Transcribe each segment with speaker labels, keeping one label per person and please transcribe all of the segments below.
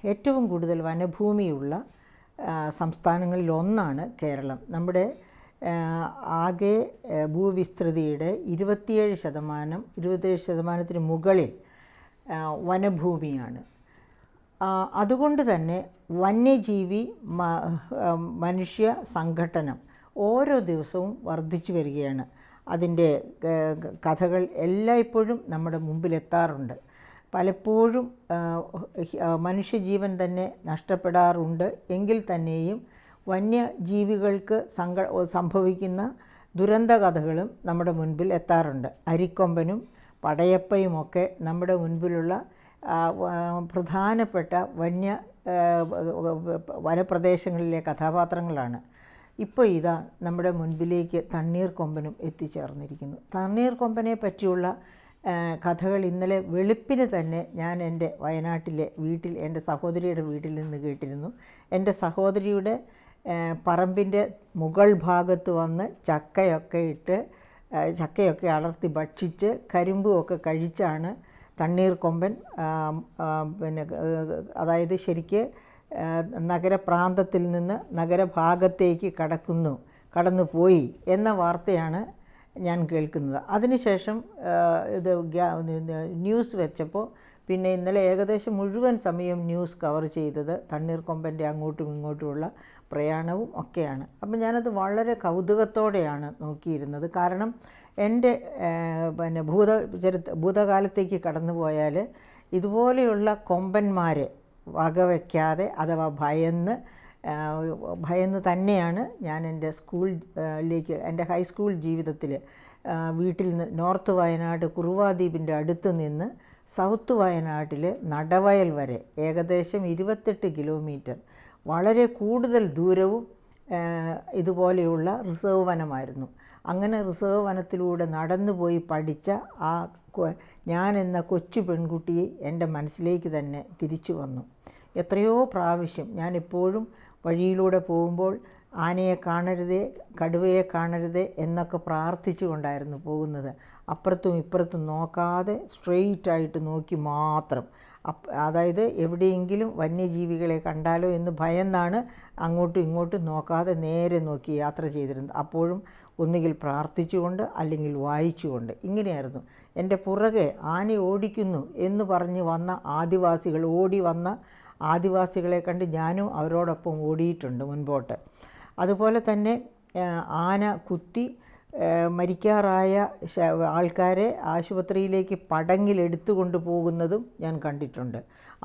Speaker 1: ഏറ്റവും കൂടുതൽ വനഭൂമിയുള്ള സംസ്ഥാനങ്ങളിലൊന്നാണ് കേരളം. നമ്മുടെ ആകെ ഭൂവിസ്തൃതിയുടെ 27% മുകളിൽ വനഭൂമിയാണ്. അതുകൊണ്ട് തന്നെ വന്യജീവി മനുഷ്യ സംഘട്ടനം ഓരോ ദിവസവും വർദ്ധിച്ചു വരികയാണ്. അതിൻ്റെ കഥകൾ എല്ലായ്പ്പോഴും നമ്മുടെ മുമ്പിലെത്താറുണ്ട്. പലപ്പോഴും മനുഷ്യജീവൻ തന്നെ നഷ്ടപ്പെടാറുണ്ട്. എങ്കിൽ തന്നെയും വന്യജീവികൾക്ക് സംഭവിക്കുന്ന ദുരന്ത കഥകളും നമ്മുടെ മുൻപിൽ എത്താറുണ്ട്. അരിക്കൊമ്പനും പടയപ്പയുമൊക്കെ നമ്മുടെ മുൻപിലുള്ള പ്രധാനപ്പെട്ട വനപ്രദേശങ്ങളിലെ കഥാപാത്രങ്ങളാണ്. ഇപ്പോൾ ഇതാ നമ്മുടെ മുൻപിലേക്ക് തണ്ണീർക്കൊമ്പനും എത്തിച്ചേർന്നിരിക്കുന്നു. തണ്ണീർക്കൊമ്പനെ പറ്റിയുള്ള കഥകൾ ഇന്നലെ വെളുപ്പിന് തന്നെ ഞാൻ എൻ്റെ വയനാട്ടിലെ വീട്ടിൽ എൻ്റെ സഹോദരിയുടെ വീട്ടിൽ നിന്ന് കേട്ടിരുന്നു. എൻ്റെ സഹോദരിയുടെ പറമ്പിൻ്റെ മുകൾ ഭാഗത്ത് വന്ന് ചക്കയൊക്കെ അടർത്തി ഭക്ഷിച്ച് കരിമ്പുമൊക്കെ കഴിച്ചാണ് തണ്ണീർക്കൊമ്പൻ അതായത് ശരിക്ക് നഗരപ്രാന്തത്തിൽ നിന്ന് നഗരഭാഗത്തേക്ക് കടന്നുപോയി എന്ന വാർത്തയാണ് ഞാൻ കേൾക്കുന്നത്. അതിനുശേഷം ഇത് ന്യൂസ് വെച്ചപ്പോൾ പിന്നെ ഇന്നലെ ഏകദേശം മുഴുവൻ സമയം ന്യൂസ് കവർ ചെയ്തത് തണ്ണീർക്കൊമ്പൻ്റെ അങ്ങോട്ടും ഇങ്ങോട്ടുമുള്ള പ്രയാണവും ഒക്കെയാണ്. അപ്പം ഞാനത് വളരെ കൗതുകത്തോടെയാണ് നോക്കിയിരുന്നത്. കാരണം എൻ്റെ ഭൂതകാലത്തേക്ക് കടന്നു പോയാൽ ഇതുപോലെയുള്ള കൊമ്പന്മാരെ വകവയ്ക്കാതെ അഥവാ ഭയന്ന് തന്നെയാണ് ഞാൻ എൻ്റെ എൻ്റെ ഹൈസ്കൂൾ ജീവിതത്തിൽ വീട്ടിൽ നിന്ന് നോർത്ത് വയനാട് കുറുവാദ്വീപിൻ്റെ അടുത്ത് നിന്ന് സൗത്ത് വയനാട്ടിൽ നടവയൽ വരെ ഏകദേശം 28 കിലോമീറ്റർ വളരെ കൂടുതൽ ദൂരവും ഇതുപോലെയുള്ള റിസർവ് വനമായിരുന്നു. അങ്ങനെ റിസർവ് വനത്തിലൂടെ നടന്നുപോയി പഠിച്ച ഞാൻ എന്ന കൊച്ചു പെൺകുട്ടിയെ എൻ്റെ മനസ്സിലേക്ക് തന്നെ തിരിച്ചു വന്നു. എത്രയോ പ്രാവശ്യം ഞാൻ എപ്പോഴും വഴിയിലൂടെ പോകുമ്പോൾ ആനയെ കാണരുതേ, കടുവയെ കാണരുതേ എന്നൊക്കെ പ്രാർത്ഥിച്ചു കൊണ്ടായിരുന്നു പോകുന്നത്. അപ്പുറത്തും ഇപ്പുറത്തും നോക്കാതെ സ്ട്രെയിറ്റായിട്ട് നോക്കി മാത്രം. അതായത് എവിടെയെങ്കിലും വന്യജീവികളെ കണ്ടാലോ എന്ന് ഭയന്നാണ് അങ്ങോട്ടും ഇങ്ങോട്ടും നോക്കാതെ നേരെ നോക്കി യാത്ര ചെയ്തിരുന്നത്. അപ്പോഴും ഒന്നുകിൽ പ്രാർത്ഥിച്ചുകൊണ്ട് അല്ലെങ്കിൽ വായിച്ചുകൊണ്ട് ഇങ്ങനെയായിരുന്നു. എൻ്റെ പുറകെ ആന ഓടിക്കുന്നു എന്ന് പറഞ്ഞ് വന്ന ആദിവാസികളെ കണ്ട് ഞാനും അവരോടൊപ്പം ഓടിയിട്ടുണ്ട് മുൻപോട്ട്. അതുപോലെ തന്നെ ആന കുത്തി മരിക്കാറായ ആൾക്കാരെ ആശുപത്രിയിലേക്ക് പടങ്ങിലെടുത്തു കൊണ്ടുപോകുന്നതും ഞാൻ കണ്ടിട്ടുണ്ട്.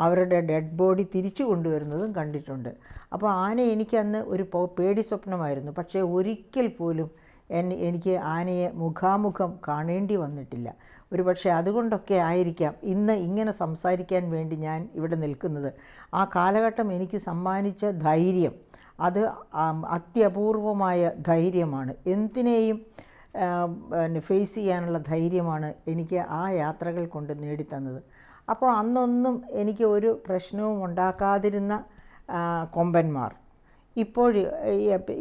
Speaker 1: അവരുടെ ഡെഡ് ബോഡി തിരിച്ചു കൊണ്ടുവരുന്നതും കണ്ടിട്ടുണ്ട്. അപ്പോൾ ആന എനിക്കന്ന് ഒരു പേടി സ്വപ്നമായിരുന്നു. പക്ഷേ ഒരിക്കൽ പോലും എനിക്ക് ആനയെ മുഖാമുഖം കാണേണ്ടി വന്നിട്ടില്ല. ഒരുപക്ഷെ അതുകൊണ്ടൊക്കെ ആയിരിക്കാം ഇന്ന് ഇങ്ങനെ സംസാരിക്കാൻ വേണ്ടി ഞാൻ ഇവിടെ നിൽക്കുന്നത്. ആ കാലഘട്ടം എനിക്ക് സമ്മാനിച്ച ധൈര്യം അത് അത്യപൂർവമായ ധൈര്യമാണ്. എന്തിനേയും ഫേസ് ചെയ്യാനുള്ള ധൈര്യമാണ് എനിക്ക് ആ യാത്രകൾ കൊണ്ട് നേടിത്തന്നത്. അപ്പോൾ അന്നൊന്നും എനിക്ക് ഒരു പ്രശ്നവും ഉണ്ടാക്കാതിരുന്ന കൊമ്പന്മാർ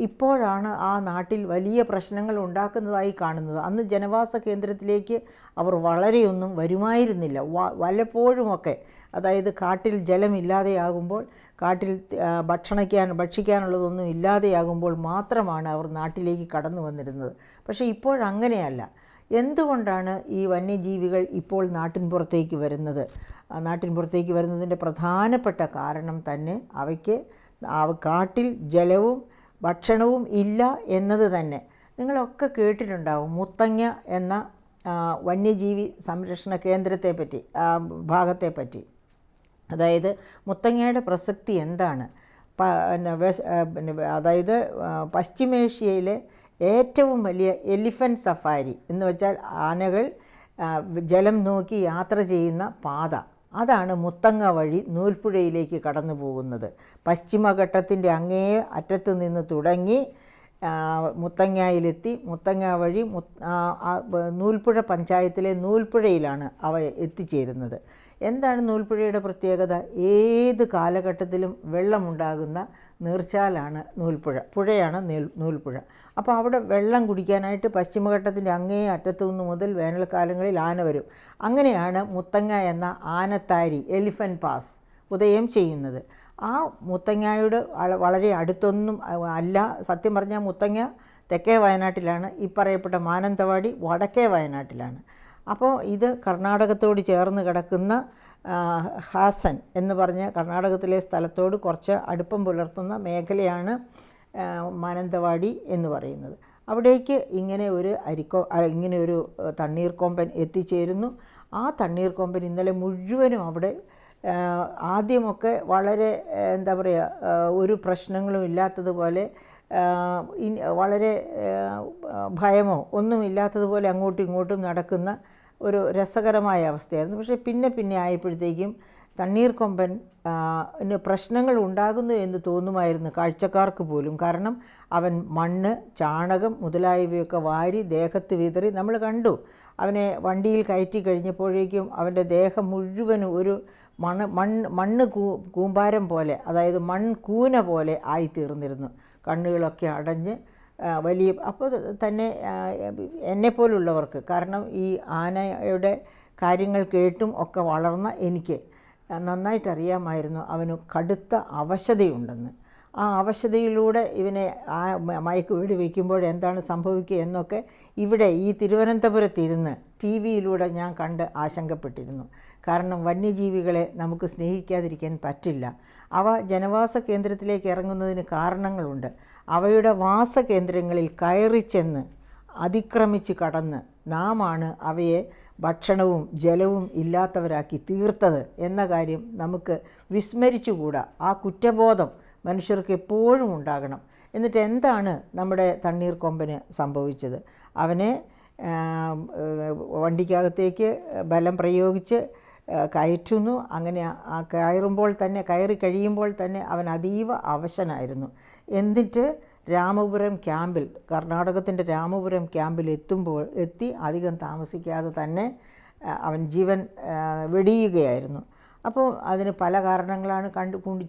Speaker 1: ഇപ്പോഴാണ് ആ നാട്ടിൽ വലിയ പ്രശ്നങ്ങൾ ഉണ്ടാക്കുന്നതായി കാണുന്നത്. അന്ന് ജനവാസ കേന്ദ്രത്തിലേക്ക് അവർ വളരെയൊന്നും വരുമായിരുന്നില്ല. വല്ലപ്പോഴുമൊക്കെ, അതായത് കാട്ടിൽ ജലമില്ലാതെയാകുമ്പോൾ, കാട്ടിൽ ഭക്ഷിക്കാനുള്ളതൊന്നും ഇല്ലാതെയാകുമ്പോൾ മാത്രമാണ് അവർ നാട്ടിലേക്ക് കടന്നു വന്നിരുന്നത്. പക്ഷേ ഇപ്പോഴങ്ങനെയല്ല. എന്തുകൊണ്ടാണ് ഈ വന്യജീവികൾ ഇപ്പോൾ നാട്ടിൻപുറത്തേക്ക് വരുന്നത്? നാട്ടിൻപുറത്തേക്ക് വരുന്നതിൻ്റെ പ്രധാനപ്പെട്ട കാരണം തന്നെ കാട്ടിൽ ജലവും ഭക്ഷണവും ഇല്ല എന്നത് തന്നെ. നിങ്ങളൊക്കെ കേട്ടിട്ടുണ്ടാവും മുത്തങ്ങ എന്ന വന്യജീവി സംരക്ഷണ കേന്ദ്രത്തെപ്പറ്റി, ഭാഗത്തെപ്പറ്റി. അതായത് മുത്തങ്ങയുടെ പ്രസക്തി എന്താണ്? അതായത് പശ്ചിമേഷ്യയിലെ ഏറ്റവും വലിയ എലിഫൻറ്റ് സഫാരി എന്ന് വെച്ചാൽ ആനകൾ ജലം നോക്കി യാത്ര ചെയ്യുന്ന പാത, അതാണ് മുത്തങ്ങ വഴി നൂൽപ്പുഴയിലേക്ക് കടന്നു പോകുന്നത്. പശ്ചിമഘട്ടത്തിൻ്റെ അങ്ങേ അറ്റത്ത് നിന്ന് തുടങ്ങി മുത്തങ്ങയിലെത്തി മുത്തങ്ങ വഴി നൂൽപ്പുഴ പഞ്ചായത്തിലെ നൂൽപ്പുഴയിലാണ് അവ എത്തിച്ചേരുന്നത്. എന്താണ് നൂൽപ്പുഴയുടെ പ്രത്യേകത? ഏത് കാലഘട്ടത്തിലും വെള്ളമുണ്ടാകുന്ന നീർച്ചാലാണ് പുഴയാണ് നൂൽപ്പുഴ. അപ്പോൾ അവിടെ വെള്ളം കുടിക്കാനായിട്ട് പശ്ചിമഘട്ടത്തിൻ്റെ അങ്ങേ അറ്റത്തുനിന്ന് മുതൽ വേനൽക്കാലങ്ങളിൽ ആന വരും. അങ്ങനെയാണ് മുത്തങ്ങ എന്ന ആനത്താരി, എലിഫൻറ്റ് പാസ് ഉദയം ചെയ്യുന്നത്. ആ മുത്തങ്ങയോട് വളരെ അടുത്തൊന്നും അല്ല. സത്യം പറഞ്ഞാൽ മുത്തങ്ങ തെക്കേ വയനാട്ടിലാണ്, ഈ പറയപ്പെട്ട മാനന്തവാടി വടക്കേ വയനാട്ടിലാണ്. അപ്പോൾ ഇത് കർണാടകത്തോട് ചേർന്ന് കിടക്കുന്ന ഹാസൻ എന്ന് പറഞ്ഞ കർണാടകത്തിലെ സ്ഥലത്തോട് കുറച്ച് അടുപ്പം പുലർത്തുന്ന മേഖലയാണ് മാനന്തവാടി എന്ന് പറയുന്നത്. അവിടേക്ക് ഇങ്ങനെ ഒരു തണ്ണീർക്കൊമ്പൻ എത്തിച്ചേരുന്നു. ആ തണ്ണീർക്കൊമ്പൻ ഇന്നലെ മുഴുവനും അവിടെ ആദ്യമൊക്കെ വളരെ എന്താ പറയുക, ഒരു പ്രശ്നങ്ങളും ഇല്ലാത്തതുപോലെ, വളരെ ഭയമോ ഒന്നുമില്ലാത്തതുപോലെ അങ്ങോട്ടും ഇങ്ങോട്ടും നടക്കുന്ന ഒരു രസകരമായ അവസ്ഥയായിരുന്നു. പക്ഷേ പിന്നെ ആയപ്പോഴത്തേക്കും തണ്ണീർക്കൊമ്പൻ പ്രശ്നങ്ങൾ ഉണ്ടാകുന്നു എന്ന് തോന്നുമായിരുന്നു കാഴ്ചക്കാർക്ക് പോലും. കാരണം അവൻ മണ്ണ്, ചാണകം മുതലായവയൊക്കെ വാരി ദേഹത്ത് വിതറി. നമ്മൾ കണ്ടു, അവനെ വണ്ടിയിൽ കയറ്റി കഴിഞ്ഞപ്പോഴേക്കും അവൻ്റെ ദേഹം മുഴുവനും ഒരു മണ്ണ് കൂമ്പാരം പോലെ, അതായത് മൺകൂന പോലെ ആയിത്തീർന്നിരുന്നു. കണ്ണുകളൊക്കെ അടഞ്ഞ് വലിയ. അപ്പോൾ തന്നെ എന്നെപ്പോലുള്ളവർക്ക്, കാരണം ഈ ആനയുടെ കാര്യങ്ങൾ കേട്ടും ഒക്കെ വളർന്ന എനിക്ക് നന്നായിട്ടറിയാമായിരുന്നു അവന് കടുത്ത അവശതയുണ്ടെന്ന്. ആ അവശതയിലൂടെ ഇവനെ മയക്കുവെടി വയ്ക്കുമ്പോൾ എന്താണ് സംഭവിക്കുക എന്നൊക്കെ ഇവിടെ ഈ തിരുവനന്തപുരത്തിരുന്ന് ടി വിയിലൂടെ ഞാൻ കണ്ട് ആശങ്കപ്പെട്ടിരുന്നു. കാരണം വന്യജീവികളെ നമുക്ക് സ്നേഹിക്കാതിരിക്കാൻ പറ്റില്ല. അവ ജനവാസ കേന്ദ്രത്തിലേക്ക് ഇറങ്ങുന്നതിന് കാരണങ്ങളുണ്ട്. അവയുടെ വാസകേന്ദ്രങ്ങളിൽ കയറിച്ചെന്ന് അതിക്രമിച്ച് കടന്ന് നാമാണ് അവയെ ഭക്ഷണവും ജലവും ഇല്ലാത്തവരാക്കി തീർത്തത് എന്ന കാര്യം നമുക്ക് വിസ്മരിച്ചുകൂടാ. ആ കുറ്റബോധം മനുഷ്യർക്ക് എപ്പോഴും ഉണ്ടാകണം. എന്നിട്ട് എന്താണ് നമ്മുടെ തണ്ണീർക്കൊമ്പന് സംഭവിച്ചത്? അവനെ വണ്ടിക്കകത്തേക്ക് ബലം പ്രയോഗിച്ച് കയറ്റുന്നു. അങ്ങനെ കയറി കഴിയുമ്പോൾ തന്നെ അവൻ അതീവ അവശനായിരുന്നു. എന്നിട്ട് രാമപുരം ക്യാമ്പിൽ, കർണാടകത്തിൻ്റെ രാമപുരം ക്യാമ്പിൽ എത്തി അധികം താമസിക്കാതെ തന്നെ അവൻ ജീവൻ വെടിയുകയായിരുന്നു. അപ്പോൾ അതിന് പല കാരണങ്ങളാണ്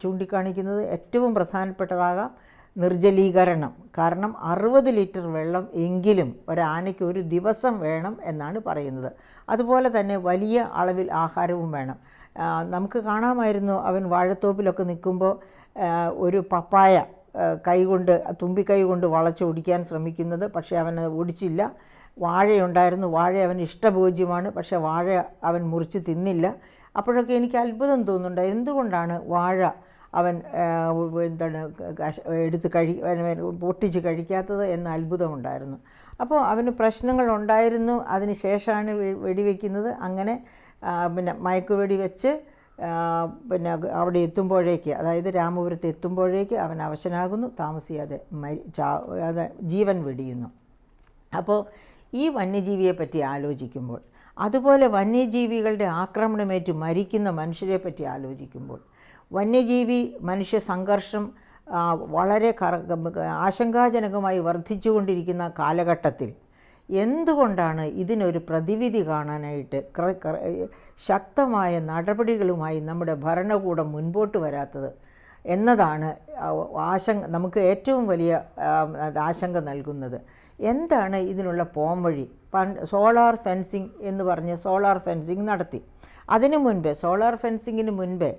Speaker 1: ചൂണ്ടിക്കാണിക്കുന്നത്. ഏറ്റവും പ്രധാനപ്പെട്ടതാകാം നിർജ്ജലീകരണം. കാരണം 60 ലിറ്റർ വെള്ളം എങ്കിലും ഒരാനയ്ക്ക് ഒരു ദിവസം വേണം എന്നാണ് പറയുന്നത്. അതുപോലെ തന്നെ വലിയ അളവിൽ ആഹാരവും വേണം. നമുക്ക് കാണാമായിരുന്നു അവൻ വാഴത്തോപ്പിലൊക്കെ നിൽക്കുമ്പോൾ ഒരു പപ്പായ തുമ്പിക്കൈ കൊണ്ട് വളച്ചൊടിക്കാൻ ശ്രമിക്കുന്നത്. പക്ഷേ അവനത് ഒടിച്ചില്ല. വാഴയുണ്ടായിരുന്നു, വാഴ അവന് ഇഷ്ടഭോജ്യമാണ്. പക്ഷേ വാഴ അവൻ മുറിച്ച് തിന്നില്ല. അപ്പോഴൊക്കെ എനിക്ക് അത്ഭുതം തോന്നുന്നുണ്ട്, എന്തുകൊണ്ടാണ് വാഴ അവൻ എടുത്ത് പൊട്ടിച്ച് കഴിക്കാത്തത് എന്ന അത്ഭുതമുണ്ടായിരുന്നു. അപ്പോൾ അവന് പ്രശ്നങ്ങളുണ്ടായിരുന്നു. അതിന് ശേഷമാണ് വെടിവെക്കുന്നത്. അങ്ങനെ മയക്കുവെടി വെച്ച് അവിടെ എത്തുമ്പോഴേക്ക്, അതായത് രാമപുരത്ത് എത്തുമ്പോഴേക്ക് അവൻ അവശനാകുന്നു. താമസിയാതെ ജീവൻ വെടിയുന്നു. അപ്പോൾ ഈ വന്യജീവിയെ പറ്റി ആലോചിക്കുമ്പോൾ, അതുപോലെ വന്യജീവികളുടെ ആക്രമണമേറ്റ് മരിക്കുന്ന മനുഷ്യരെ പറ്റി ആലോചിക്കുമ്പോൾ, വന്യജീവി മനുഷ്യ സംഘർഷം വളരെ ആശങ്കാജനകമായി വർദ്ധിച്ചുകൊണ്ടിരിക്കുന്ന കാലഘട്ടത്തിൽ എന്തുകൊണ്ടാണ് ഇതിനൊരു പ്രതിവിധി കാണാനായിട്ട് ശക്തമായ നടപടികളുമായി നമ്മുടെ ഭരണകൂടം മുൻപോട്ട് വരാത്തത് എന്നതാണ് നമുക്ക് ഏറ്റവും വലിയ ആശങ്ക നൽകുന്നത്. എന്താണ് ഇതിനുള്ള പോംവഴി? സോളാർ ഫെൻസിങ് എന്ന് പറഞ്ഞ് സോളാർ ഫെൻസിങ് നടത്തി. സോളാർ ഫെൻസിങ്ങിന് മുൻപേ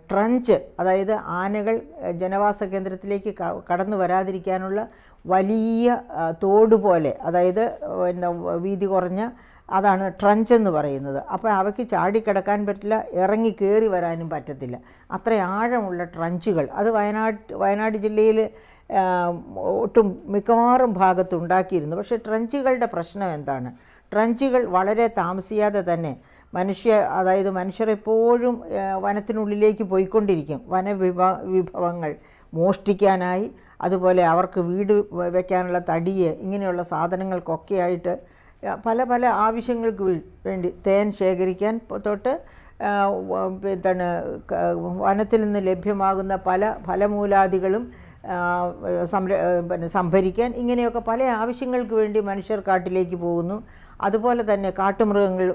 Speaker 1: ട്രഞ്ച്, അതായത് ആനകൾ ജനവാസ കേന്ദ്രത്തിലേക്ക് കടന്നു വരാതിരിക്കാനുള്ള വലിയ തോട് പോലെ, അതായത് വീതി കുറഞ്ഞ, അതാണ് ട്രഞ്ച് എന്ന് പറയുന്നത്. അപ്പോൾ അവയ്ക്ക് ചാടിക്കിടക്കാൻ പറ്റില്ല, ഇറങ്ങി കയറി വരാനും പറ്റത്തില്ല. അത്ര ആഴമുള്ള ട്രഞ്ചുകൾ അത് വയനാട് ജില്ലയിൽ മിക്കവാറും ഭാഗത്ത് ഉണ്ടാക്കിയിരുന്നു. പക്ഷേ ട്രഞ്ചുകളുടെ പ്രശ്നം എന്താണ്? ട്രഞ്ചുകൾ വളരെ താമസിയാതെ തന്നെ മനുഷ്യരെപ്പോഴും വനത്തിനുള്ളിലേക്ക് പോയിക്കൊണ്ടിരിക്കും. വിഭവങ്ങൾ മോഷ്ടിക്കാനായി, അതുപോലെ അവർക്ക് വീട് വയ്ക്കാനുള്ള തടിയെ, ഇങ്ങനെയുള്ള സാധനങ്ങൾക്കൊക്കെയായിട്ട് പല ആവശ്യങ്ങൾക്ക് വേണ്ടി തേൻ ശേഖരിക്കാൻ തൊട്ട് വനത്തിൽ നിന്ന് ലഭ്യമാകുന്ന പല ഫലമൂലാദികളും സംഭരിക്കാൻ, ഇങ്ങനെയൊക്കെ പല ആവശ്യങ്ങൾക്ക് വേണ്ടി മനുഷ്യർ കാട്ടിലേക്ക് പോകുന്നു. അതുപോലെ തന്നെ കാട്ടുമൃഗങ്ങൾ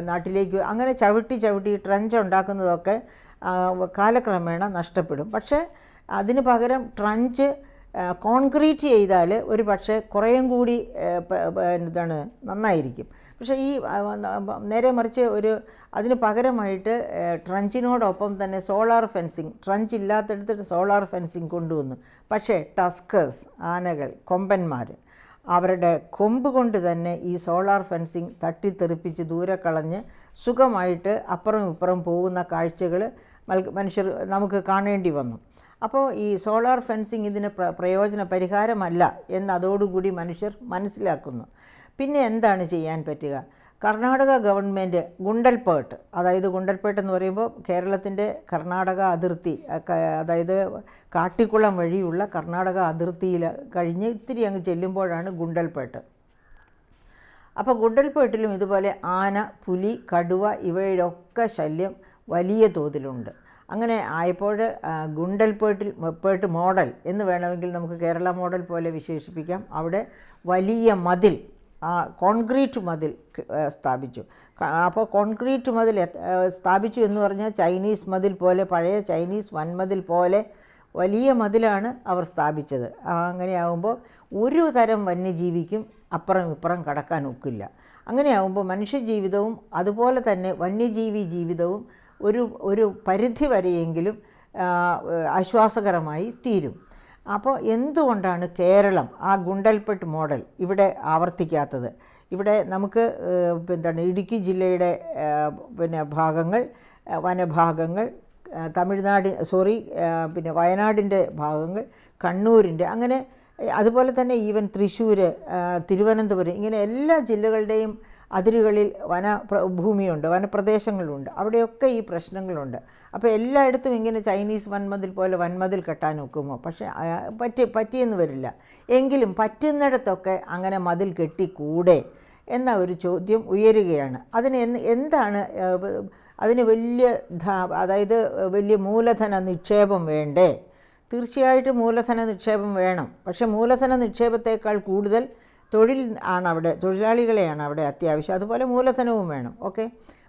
Speaker 1: നാട്ടിലേക്ക്, അങ്ങനെ ചവിട്ടി ട്രഞ്ച് ഉണ്ടാക്കുന്നതൊക്കെ കാലക്രമേണ നഷ്ടപ്പെടും. പക്ഷേ അതിന് പകരം ട്രഞ്ച് കോൺക്രീറ്റ് ചെയ്താൽ ഒരു പക്ഷേ കുറേയും കൂടി നന്നായിരിക്കും. പക്ഷേ ഈ നേരെ മറിച്ച് അതിന് പകരമായിട്ട് ട്രഞ്ചിനോടൊപ്പം തന്നെ സോളാർ ഫെൻസിങ്, ട്രഞ്ച് ഇല്ലാത്തടത്ത് സോളാർ ഫെൻസിങ് കൊണ്ടുവന്നു. പക്ഷേ ടസ്കേഴ്സ്, ആനകൾ, കൊമ്പന്മാർ അവരുടെ കൊമ്പ് കൊണ്ട് തന്നെ ഈ സോളാർ ഫെൻസിങ് തട്ടിത്തെറിപ്പിച്ച് ദൂരെ കളഞ്ഞ് സുഖമായിട്ട് അപ്പുറം ഇപ്പുറം പോകുന്ന കാഴ്ചകൾ മനുഷ്യർ നമുക്ക് കാണേണ്ടി വന്നു. അപ്പോൾ ഈ സോളാർ ഫെൻസിങ് ഇതിന് പ്രയോജന പരിഹാരമല്ല എന്ന് അതോടുകൂടി മനുഷ്യർ മനസ്സിലാക്കുന്നു. പിന്നെ എന്താണ് ചെയ്യാൻ പറ്റുക? കർണാടക ഗവൺമെൻറ് ഗുണ്ടൽപേട്ട്, അതായത് ഗുണ്ടൽപേട്ട് എന്ന് പറയുമ്പോൾ കേരളത്തിൻ്റെ കർണാടക അതിർത്തി, അതായത് കാട്ടിക്കുളം വഴിയുള്ള കർണാടക അതിർത്തിയിൽ കഴിഞ്ഞ് ഇത്തിരി അങ്ങ് ചെല്ലുമ്പോഴാണ് ഗുണ്ടൽപേട്ട്. അപ്പോൾ ഗുണ്ടൽപേട്ടിലും ഇതുപോലെ ആന, പുലി, കടുവ ഇവയുടെ ശല്യം വലിയ തോതിലുണ്ട്. അങ്ങനെ ആയപ്പോൾ ഗുണ്ടൽപേട്ട് മോഡൽ എന്ന് വേണമെങ്കിൽ നമുക്ക് കേരള മോഡൽ പോലെ വിശേഷിപ്പിക്കാം. അവിടെ വലിയ മതിൽ, കോൺക്രീറ്റ് മതിൽ സ്ഥാപിച്ചു. അപ്പോൾ കോൺക്രീറ്റ് മതിൽ സ്ഥാപിച്ചു എന്ന് പറഞ്ഞാൽ ചൈനീസ് മതിൽ പോലെ, പഴയ ചൈനീസ് വൻമതിൽ പോലെ വലിയ മതിലാണ് അവർ സ്ഥാപിച്ചത്. അങ്ങനെയാകുമ്പോൾ ഒരു തരം വന്യജീവിക്കും അപ്പുറം ഇപ്പുറം കടക്കാൻ ഒക്കില്ല. അങ്ങനെയാകുമ്പോൾ മനുഷ്യജീവിതവും അതുപോലെ തന്നെ വന്യജീവി ജീവിതവും ഒരു പരിധി വരെയെങ്കിലും ആശ്വാസകരമായി തീരും. അപ്പോൾ എന്തുകൊണ്ടാണ് കേരളം ആ ഗുണ്ടൽപേട്ട് മോഡൽ ഇവിടെ ആവർത്തിക്കാത്തത്? ഇവിടെ നമുക്ക് ഇടുക്കി ജില്ലയുടെ ഭാഗങ്ങൾ, വനഭാഗങ്ങൾ, വയനാടിൻ്റെ ഭാഗങ്ങൾ, കണ്ണൂരിൻ്റെ, അങ്ങനെ അതുപോലെ തന്നെ ഈവൻ തൃശ്ശൂർ, തിരുവനന്തപുരം, ഇങ്ങനെ എല്ലാ ജില്ലകളുടെയും അതിരുകളിൽ ഭൂമിയുണ്ട്, വനപ്രദേശങ്ങളുണ്ട്. അവിടെയൊക്കെ ഈ പ്രശ്നങ്ങളുണ്ട്. അപ്പോൾ എല്ലായിടത്തും ഇങ്ങനെ ചൈനീസ് വൻമതിൽ പോലെ വൻമതിൽ കെട്ടാൻ ഒക്കുമോ? പക്ഷേ പറ്റിയെന്ന് വരില്ല. എങ്കിലും പറ്റുന്നിടത്തൊക്കെ അങ്ങനെ മതിൽ കെട്ടിക്കൂടെ എന്ന ഒരു ചോദ്യം ഉയരുകയാണ്. എന്താണ് അതിന് വലിയ മൂലധന നിക്ഷേപം വേണ്ടേ? തീർച്ചയായിട്ടും മൂലധന നിക്ഷേപം വേണം. പക്ഷേ മൂലധന നിക്ഷേപത്തേക്കാൾ കൂടുതൽ തൊഴിലാളികളെയാണ് അവിടെ അത്യാവശ്യം. അതുപോലെ മൂലധനവും വേണം. ഓക്കെ,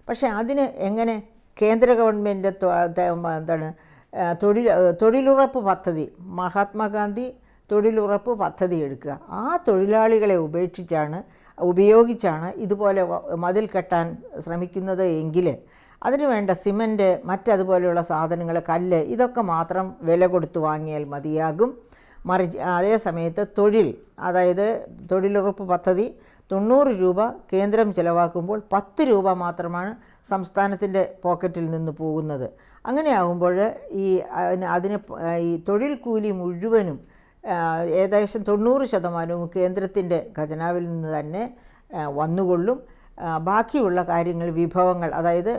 Speaker 1: പക്ഷേ അതിന് എങ്ങനെ കേന്ദ്ര ഗവൺമെൻറ് തൊഴിലുറപ്പ് പദ്ധതി, മഹാത്മാഗാന്ധി തൊഴിലുറപ്പ് പദ്ധതി എടുക്കുക. ആ തൊഴിലാളികളെ ഉപയോഗിച്ചാണ് ഇതുപോലെ മതിൽ കെട്ടാൻ ശ്രമിക്കുന്നത് എങ്കിൽ അതിന് വേണ്ട സിമൻറ്റ്, മറ്റതുപോലെയുള്ള സാധനങ്ങൾ, കല്ല്, ഇതൊക്കെ മാത്രം വില കൊടുത്ത് വാങ്ങിയാൽ മതിയാകും. അതേ സമയത്ത് അതായത് തൊഴിലുറപ്പ് പദ്ധതി 90 രൂപ കേന്ദ്രം ചിലവാക്കുമ്പോൾ 10 രൂപ മാത്രമാണ് സംസ്ഥാനത്തിൻ്റെ പോക്കറ്റിൽ നിന്ന് പോകുന്നത്. അങ്ങനെയാകുമ്പോൾ ഈ തൊഴിൽ കൂലി മുഴുവനും ഏകദേശം 90% കേന്ദ്രത്തിൻ്റെ ഖജനാവിൽ നിന്ന് തന്നെ വന്നുകൊള്ളും. ബാക്കിയുള്ള കാര്യങ്ങൾ, വിഭവങ്ങൾ, അതായത്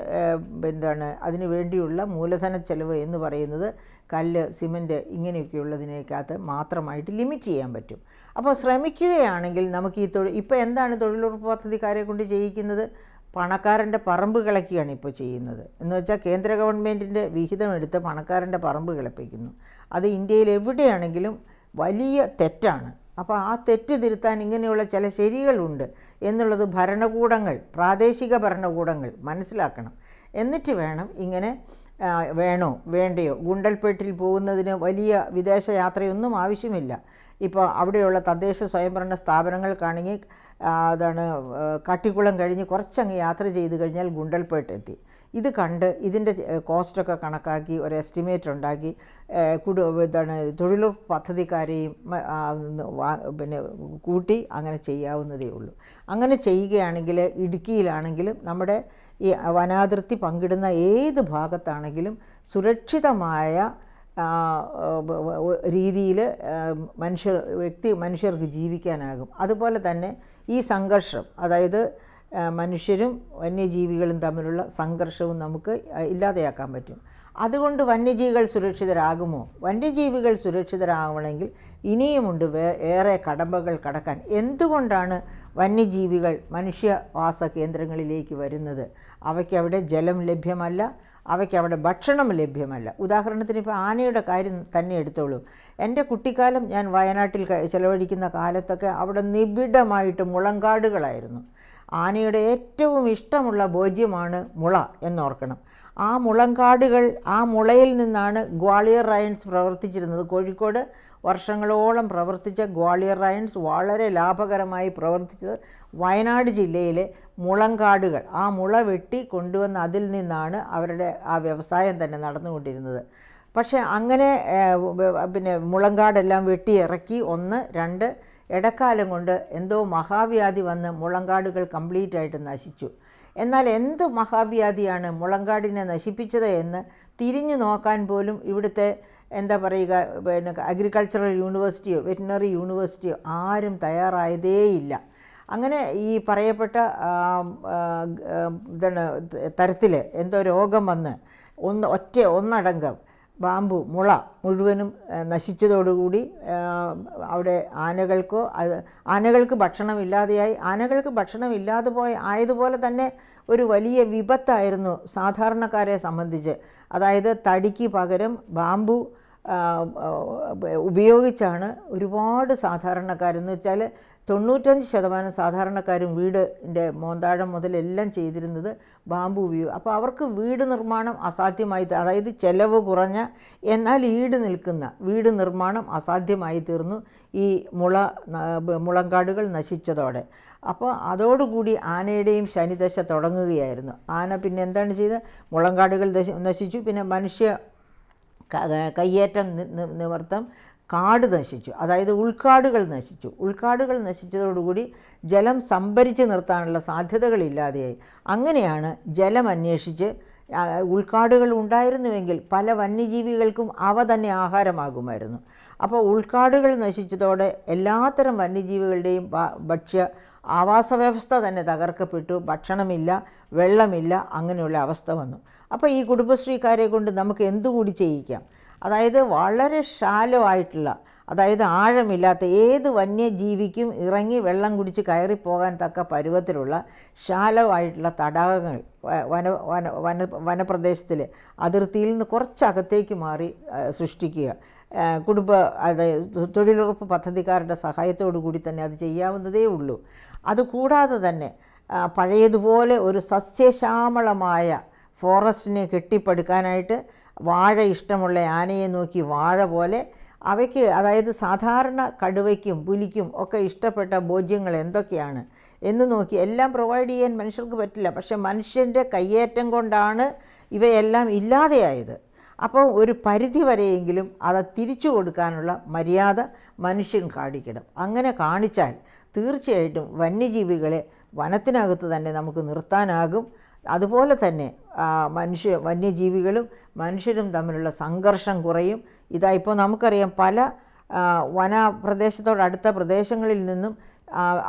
Speaker 1: അതിനു വേണ്ടിയുള്ള മൂലധന ചെലവ് എന്ന് പറയുന്നത് കല്ല്, സിമൻറ്റ് ഇങ്ങനെയൊക്കെയുള്ളതിനേക്കകത്ത് മാത്രമായിട്ട് ലിമിറ്റ് ചെയ്യാൻ പറ്റും. അപ്പോൾ ശ്രമിക്കുകയാണെങ്കിൽ നമുക്ക് ഇപ്പോൾ എന്താണ് തൊഴിലുറപ്പ് പദ്ധതിക്കാരെ കൊണ്ട് ചെയ്യിക്കുന്നത്? പണക്കാരൻ്റെ പറമ്പ് കിളക്കുകയാണ് ഇപ്പോൾ ചെയ്യുന്നത്. എന്ന് വെച്ചാൽ കേന്ദ്ര ഗവൺമെൻറ്റിൻ്റെ വിഹിതം എടുത്ത് പണക്കാരൻ്റെ പറമ്പ് കിളപ്പിക്കുന്നു. അത് ഇന്ത്യയിൽ എവിടെയാണെങ്കിലും വലിയ തെറ്റാണ്. അപ്പോൾ ആ തെറ്റ് തിരുത്താൻ ഇങ്ങനെയുള്ള ചില ശരികളുണ്ട് എന്നുള്ളത് പ്രാദേശിക ഭരണകൂടങ്ങൾ മനസ്സിലാക്കണം. എന്നിട്ട് വേണം ഇങ്ങനെ വേണോ വേണ്ടയോ. ഗുണ്ടൽപേട്ടിൽ പോകുന്നതിന് വലിയ വിദേശ യാത്രയൊന്നും ആവശ്യമില്ല. ഇപ്പോൾ അവിടെയുള്ള തദ്ദേശ സ്വയംഭരണ സ്ഥാപനങ്ങൾക്കാണെങ്കിൽ കാട്ടിക്കുളം കഴിഞ്ഞ് കുറച്ചങ്ങ് യാത്ര ചെയ്ത് കഴിഞ്ഞാൽ ഗുണ്ടൽപേട്ട് എത്തി. ഇത് കണ്ട് ഇതിൻ്റെ കോസ്റ്റൊക്കെ കണക്കാക്കി ഒരു എസ്റ്റിമേറ്റ് ഉണ്ടാക്കി തൊഴിലുറപ്പ് പദ്ധതിക്കാരെയും കൂട്ടി അങ്ങനെ ചെയ്യാവുന്നതേ ഉള്ളൂ. അങ്ങനെ ചെയ്യുകയാണെങ്കിൽ ഇടുക്കിയിലാണെങ്കിലും നമ്മുടെ ഈ വനാതിർത്തി പങ്കിടുന്ന ഏത് ഭാഗത്താണെങ്കിലും സുരക്ഷിതമായ രീതിയിൽ മനുഷ്യർക്ക് ജീവിക്കാനാകും. അതുപോലെ തന്നെ ഈ സംഘർഷം, അതായത് മനുഷ്യരും വന്യജീവികളും തമ്മിലുള്ള സംഘർഷവും നമുക്ക് ഇല്ലാതെയാക്കാൻ പറ്റും. അതുകൊണ്ട് വന്യജീവികൾ സുരക്ഷിതരാകുമോ? വന്യജീവികൾ സുരക്ഷിതരാകണമെങ്കിൽ ഇനിയുമുണ്ട് ഏറെ കടമ്പകൾ കടക്കാൻ. എന്തുകൊണ്ടാണ് വന്യജീവികൾ മനുഷ്യവാസ കേന്ദ്രങ്ങളിലേക്ക് വരുന്നത്? അവയ്ക്കവിടെ ജലം ലഭ്യമല്ല, അവയ്ക്കവിടെ ഭക്ഷണം ലഭ്യമല്ല. ഉദാഹരണത്തിന് ഇപ്പോൾ ആനയുടെ കാര്യം തന്നെ എടുത്തോളൂ. എൻ്റെ കുട്ടിക്കാലം ഞാൻ വയനാട്ടിൽ ചിലവഴിക്കുന്ന കാലത്തൊക്കെ അവിടെ നിബിഡമായിട്ട് മുളങ്കാടുകളായിരുന്നു. ആനയുടെ ഏറ്റവും ഇഷ്ടമുള്ള ഭോജ്യമാണ് മുള എന്നോർക്കണം. ആ മുളങ്കാടുകൾ, ആ മുളയിൽ നിന്നാണ് ഗ്വാളിയർ റയൻസ് പ്രവർത്തിച്ചിരുന്നത്. കോഴിക്കോട് വർഷങ്ങളോളം പ്രവർത്തിച്ച ഗ്വാളിയർ റയൻസ് വളരെ ലാഭകരമായി പ്രവർത്തിച്ചത് വയനാട് ജില്ലയിലെ മുളങ്കാടുകൾ, ആ മുള വെട്ടി കൊണ്ടുവന്ന് അതിൽ നിന്നാണ് അവരുടെ ആ വ്യവസായം തന്നെ നടന്നുകൊണ്ടിരുന്നത്. പക്ഷേ അങ്ങനെ പിന്നെ മുളങ്കാടെല്ലാം വെട്ടി ഇറക്കി 1, 2 ഇടക്കാലം കൊണ്ട് എന്തോ മഹാവ്യാധി വന്ന് മുളങ്കാടുകൾ കംപ്ലീറ്റ് ആയിട്ട് നശിച്ചു. എന്നാൽ എന്ത് മഹാവ്യാധിയാണ് മുളങ്കാടിനെ നശിപ്പിച്ചത് എന്ന് തിരിഞ്ഞു നോക്കാൻ പോലും ഇവിടുത്തെ എന്താ പറയുക, പിന്നെ അഗ്രികൾച്ചറൽ യൂണിവേഴ്സിറ്റിയോ വെറ്റിനറി യൂണിവേഴ്സിറ്റിയോ ആരും തയ്യാറായതേയില്ല. അങ്ങനെ ഈ പറയപ്പെട്ട തരത്തിൽ എന്തോ രോഗം വന്ന് ഒന്നടങ്കം ബാമ്പു മുള മുഴുവനും നശിച്ചതോടുകൂടി അവിടെ ആനകൾക്ക് ഭക്ഷണമില്ലാതെയായി. ആനകൾക്ക് ഭക്ഷണമില്ലാതെ ആയതുപോലെ തന്നെ ഒരു വലിയ വിപത്തായിരുന്നു സാധാരണക്കാരെ സംബന്ധിച്ച്. അതായത് തടിക്ക് പകരം ബാമ്പു ഉപയോഗിച്ചാണ് ഒരുപാട് സാധാരണക്കാരെന്ന് വെച്ചാൽ 95% സാധാരണക്കാരും വീടിൻ്റെ മോന്താഴം മുതലെല്ലാം ചെയ്തിരുന്നത് ബാമ്പു ഉപയോഗം. അപ്പോൾ അവർക്ക് വീട് നിർമ്മാണം അസാധ്യമായി, അതായത് ചെലവ് കുറഞ്ഞ എന്നാൽ ഈട് നിൽക്കുന്ന വീട് നിർമ്മാണം അസാധ്യമായി തീർന്നു ഈ മുളങ്കാടുകൾ നശിച്ചതോടെ. അപ്പോൾ അതോടുകൂടി ആനയുടെയും ശനിദശ തുടങ്ങുകയായിരുന്നു. ആന പിന്നെ എന്താണ് ചെയ്തത്? മുളങ്കാടുകൾ നശിച്ചു. പിന്നെ മനുഷ്യ കയ്യേറ്റം നിമിത്തം കാട് നശിച്ചു, അതായത് ഉൾക്കാടുകൾ നശിച്ചു. ഉൾക്കാടുകൾ നശിച്ചതോടുകൂടി ജലം സംഭരിച്ച് നിർത്താനുള്ള സാധ്യതകളില്ലാതെയായി. അങ്ങനെയാണ് ജലം അന്വേഷിച്ച് ഉൾക്കാടുകൾ ഉണ്ടായിരുന്നുവെങ്കിൽ പല വന്യജീവികൾക്കും അവ തന്നെ ആഹാരമാകുമായിരുന്നു. അപ്പോൾ ഉൾക്കാടുകൾ നശിച്ചതോടെ എല്ലാത്തരം വന്യജീവികളുടെയും ഭക്ഷ്യ ആവാസ വ്യവസ്ഥ തന്നെ തകർക്കപ്പെട്ടു. ഭക്ഷണമില്ല, വെള്ളമില്ല, അങ്ങനെയുള്ള അവസ്ഥ വന്നു. അപ്പോൾ ഈ കുടുംബശ്രീക്കാരെ കൊണ്ട് നമുക്ക് എന്തുകൂടി ചെയ്യിക്കാം? അതായത് വളരെ ഷാലോ ആയിട്ടുള്ള, അതായത് ആഴമില്ലാത്ത, ഏത് വന്യജീവിക്കും ഇറങ്ങി വെള്ളം കുടിച്ച് കയറിപ്പോകാൻ തക്ക പരുവത്തിലുള്ള ഷാലോ ആയിട്ടുള്ള തടാകങ്ങൾ വനപ്രദേശത്തിൽ അതിർത്തിയിൽ നിന്ന് കുറച്ചകത്തേക്ക് മാറി സൃഷ്ടിക്കുക. അതായത് തൊഴിലുറപ്പ് പദ്ധതിക്കാരുടെ സഹായത്തോടു കൂടി തന്നെ അത് ചെയ്യാവുന്നതേ ഉള്ളൂ. അതുകൂടാതെ തന്നെ പഴയതുപോലെ ഒരു സസ്യശ്യാമളമായ ഫോറസ്റ്റിനെ കെട്ടിപ്പടുക്കാനായിട്ട് വാഴ ഇഷ്ടമുള്ള ആനയെ നോക്കി വാഴ പോലെ അവയ്ക്ക്, അതായത് സാധാരണ കടുവയ്ക്കും പുലിക്കും ഒക്കെ ഇഷ്ടപ്പെട്ട ഭോജ്യങ്ങൾ എന്തൊക്കെയാണ് എന്ന് നോക്കി എല്ലാം പ്രൊവൈഡ് ചെയ്യാൻ മനുഷ്യർക്ക് പറ്റില്ല. പക്ഷേ മനുഷ്യൻ്റെ കയ്യേറ്റം കൊണ്ടാണ് ഇവയെല്ലാം ഇല്ലാതെയായത്. അപ്പോൾ ഒരു പരിധി വരെയെങ്കിലും അത് തിരിച്ചു കൊടുക്കാനുള്ള മര്യാദ മനുഷ്യൻ കാണിക്കണം. അങ്ങനെ കാണിച്ചാൽ തീർച്ചയായിട്ടും വന്യജീവികളെ വനത്തിനകത്ത് തന്നെ നമുക്ക് നിർത്താനാകും. അതുപോലെ തന്നെ വന്യജീവികളും മനുഷ്യരും തമ്മിലുള്ള സംഘർഷം കുറയും. ഇപ്പോൾ നമുക്കറിയാം, പല വനപ്രദേശത്തോടടുത്ത പ്രദേശങ്ങളിൽ നിന്നും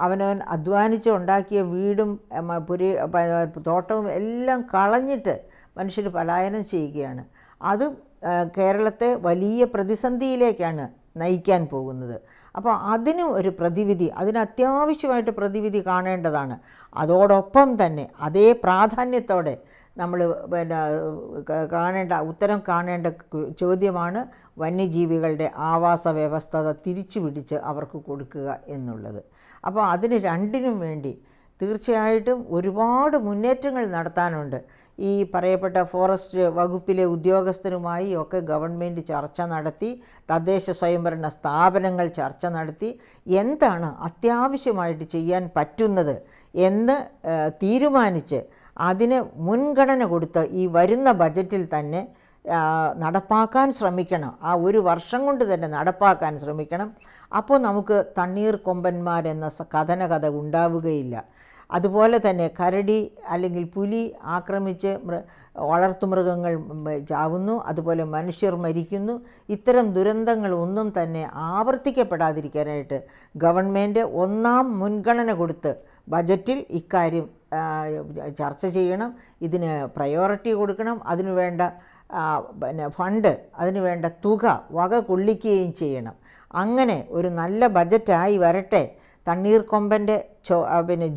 Speaker 1: അവനവൻ അധ്വാനിച്ച് ഉണ്ടാക്കിയ വീടും തോട്ടവും എല്ലാം കളഞ്ഞിട്ട് മനുഷ്യർ പലായനം ചെയ്യുകയാണ്. അതും കേരളത്തെ വലിയ പ്രതിസന്ധിയിലേക്കാണ് നയിക്കാൻ പോകുന്നത്. അപ്പോൾ അതിനും ഒരു പ്രതിവിധി, അത്യാവശ്യമായിട്ട് പ്രതിവിധി കാണേണ്ടതാണ്. അതോടൊപ്പം തന്നെ അതേ പ്രാധാന്യത്തോടെ നമ്മൾ ഉത്തരം കാണേണ്ട ചോദ്യമാണ് വന്യജീവികളുടെ ആവാസ വ്യവസ്ഥ തിരിച്ചു പിടിച്ച് അവർക്ക് കൊടുക്കുക എന്നുള്ളത്. അപ്പോൾ അതിന് രണ്ടിനും വേണ്ടി തീർച്ചയായിട്ടും ഒരുപാട് മുന്നേറ്റങ്ങൾ നടത്താനുണ്ട്. ഈ പറയപ്പെട്ട ഫോറസ്റ്റ് വകുപ്പിലെ ഉദ്യോഗസ്ഥരുമായി ഒക്കെ ഗവൺമെൻറ് ചർച്ച നടത്തി, തദ്ദേശ സ്വയംഭരണ സ്ഥാപനങ്ങൾ ചർച്ച നടത്തി എന്താണ് അത്യാവശ്യമായിട്ട് ചെയ്യാൻ പറ്റുന്നത് എന്ന് തീരുമാനിച്ച് അതിന് മുൻഗണന കൊടുത്ത് ഈ വരുന്ന ബജറ്റിൽ തന്നെ നടപ്പാക്കാൻ ശ്രമിക്കണം. ആ ഒരു വർഷം കൊണ്ട് തന്നെ നടപ്പാക്കാൻ ശ്രമിക്കണം. അപ്പോൾ നമുക്ക് തണ്ണീർ കൊമ്പന്മാരെന്ന കഥന ഉണ്ടാവുകയില്ല. അതുപോലെ തന്നെ കരടി അല്ലെങ്കിൽ പുലി ആക്രമിച്ച് വളർത്തുമൃഗങ്ങൾ ചാവുന്നു, അതുപോലെ മനുഷ്യർ മരിക്കുന്നു. ഇത്തരം ദുരന്തങ്ങൾ ഒന്നും തന്നെ ആവർത്തിക്കപ്പെടാതിരിക്കാനായിട്ട് ഗവൺമെൻറ് ഒന്നാം മുൻഗണന കൊടുത്ത് ബജറ്റിൽ ഇക്കാര്യം ചർച്ച ചെയ്യണം. ഇതിന് പ്രയോറിറ്റി കൊടുക്കണം. അതിനുവേണ്ട ഫണ്ട്, അതിനുവേണ്ട തുക വക കൊള്ളിക്കുകയും ചെയ്യണം. അങ്ങനെ ഒരു നല്ല ബജറ്റായി വരട്ടെ. തണ്ണീർക്കൊമ്പൻ്റെ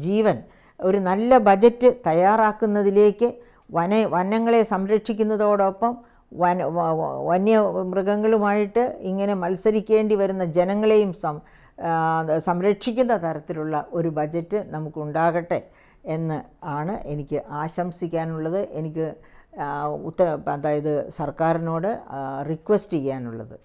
Speaker 1: ജീവൻ ഒരു നല്ല ബജറ്റ് തയ്യാറാക്കുന്നതിലേക്ക് വനങ്ങളെ സംരക്ഷിക്കുന്നതോടൊപ്പം വന്യമൃഗങ്ങളുമായിട്ട് ഇങ്ങനെ മത്സരിക്കേണ്ടി വരുന്ന ജനങ്ങളെയും സംരക്ഷിക്കുന്ന തരത്തിലുള്ള ഒരു ബജറ്റ് നമുക്കുണ്ടാകട്ടെ എന്ന് ആണ് എനിക്ക് ആശംസിക്കാനുള്ളത്. എനിക്ക് അതായത് സർക്കാരിനോട് റിക്വസ്റ്റ് ചെയ്യാനുള്ളത്.